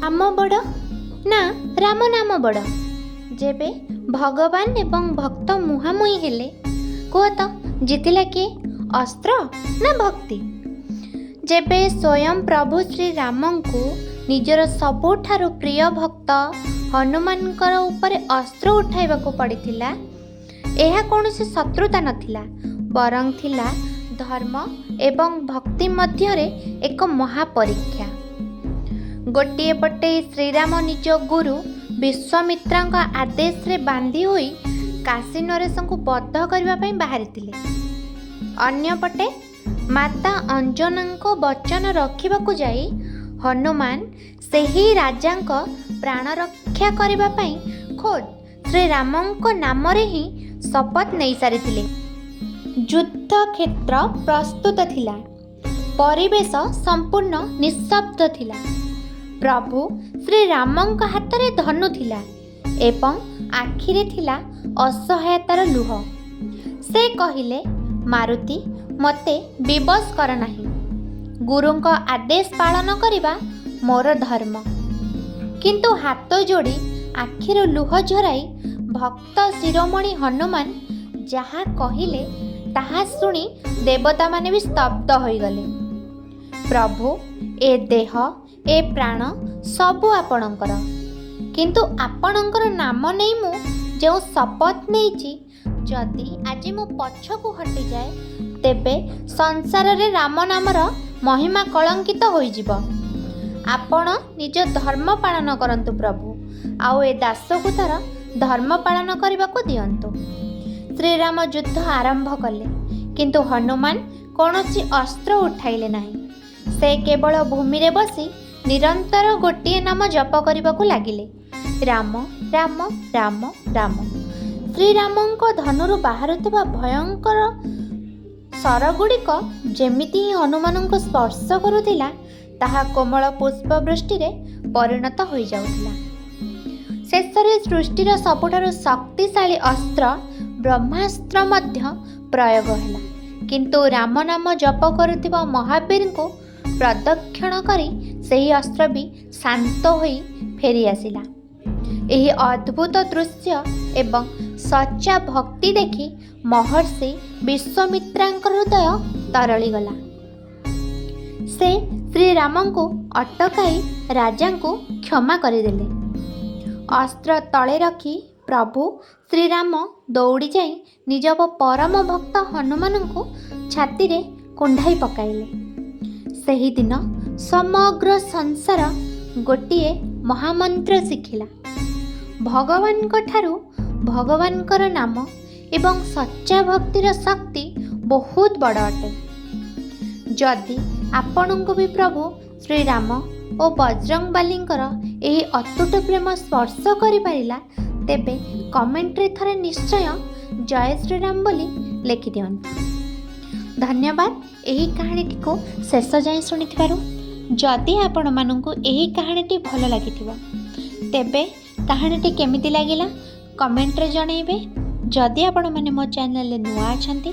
आम बड़ ना राम नाम बड़। जेबे भगवान एवं भक्त मुहांमुही हेले कह तो जितिला किए अस्त्र ना भक्ति। जेबे स्वयं प्रभु श्री राम को निजर सबुठारु प्रिय भक्त हनुमानकर उपरे अस्त्र उठाइबाकू पड़िथिला, एहा कौनसी शत्रुता नथिला, बरं थिला धर्म एवं भक्ति मध्यरे एक महापरीक्षा। गोटिए पटे श्रीराम निज गुरु विश्वामित्रांक आदेश रे बांधी होई काशी नरेशंकु बद्ध करबा पई बाहरिथिले। अन्य पटे माता अंजनांको वचन रखिबाकू जाई हनुमान सेही राजांक प्राण रक्षा करबा पई खोद श्री रामंक नाम रे ही शपथ नहीं सारिथिले। युद्ध क्षेत्र प्रस्तुत थिला, परिवेश संपूर्ण निःशब्द थिला। प्रभु श्री रामंक हाथ रे धनु थिला एवं आखिरे थिला असहायतार लुह। से कहिले, मारुति मते विवश कर नाही, गुरुंक आदेश पालन करिबा मोर धर्म। किंतु हाथ जोड़ी आखिर लुह झराई भक्त शिरोमणि हनुमान जहा कहिले ताहा सुनी देवता माने भी स्तब्ध होई गले। प्रभु ए देह ए प्राण सबु आपणकर, किंतु आपणकर नाम नहीं मु जो शपथ नहीं, जदि आज मु पछकु हटि जाए तेबे संसार रे राम नामर महिमा कलंकित होई जिवो। आपण निज धर्म पालन करंतु प्रभु, आउ ए दास को तार धर्म पालन करने को दियंतु। श्रीराम युद्ध आरंभ कले, किंतु हनुमान कौनसी अस्त्र उठाइले नहीं। से केवल भूमि रे बसी निरंतर गोटिए नाम जप करने को लागिले, राम राम राम राम। श्रीरामंक धनुरु बाहरुथिबा भयंकर सरगुड़िक जेमिति ही हनुमान को स्पर्श करुथिला ताहा कोमल पुष्पवृष्टि रे परिणत होई जाउथिला। शेषरे सृष्टिर सबुठारु शक्तिशाली अस्त्र ब्रह्मास्त्र मध्य प्रयोग हैला, किंतु राम नाम जप करुथिबा महावीर को प्रदक्षिण करी सही अस्त्र भी शांत होई फेरी आसिला। एही अद्भुत दृश्य एवं सच्चा भक्ति देखि महर्षि विश्वामित्रांक हृदय तरली गला। से श्रीराम को अटकाई राजा को क्षमा करदेले। अस्त्र तले रखी प्रभु श्रीराम दौड़ी जाई निज परम भक्त हनुमान को छाती रे कुंढाई पकाइले। सही दिन समग्र संसार गोटिए महामंत्र शिखिला, भगवान को ठारू भगवानकर नाम एवं सच्चा भक्तिर शक्ति बहुत बड़ अटे। जदि आपण को भी प्रभु श्रीराम और बजरंगबालींकर यही अतुट प्रेम स्पर्श कर पारिला, तेबे कमेंट रे थरे निश्चय जय श्रीराम बोली लिखि दियंतु। धन्यवाद यही कहानीटी को शेष जाए शुणिथिबारु। जदि आपण मानंकु यही कहानीटी भल लागिथिबो तेबे कहानीटी केमिति लागिला कमेंट रे जणैबे। जदि आपण माने मो चैनल ले नुआ अछंती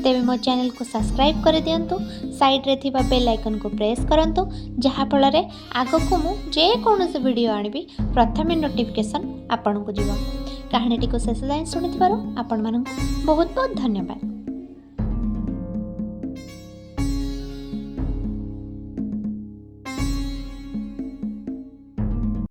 तेबे मो चैनल को सब्सक्राइब कर दियंतु, साइड रे थिबा बेल आइकन को प्रेस करंतु, जहा फल रे आगो मु जे कोनोसी वीडियो आनिबी प्रथमे नोटिफिकेशन आपण को जीवो। कहानीटी को शेष जाए शुणिथिबारु आपण मानंकु बहुत बहुत धन्यवाद।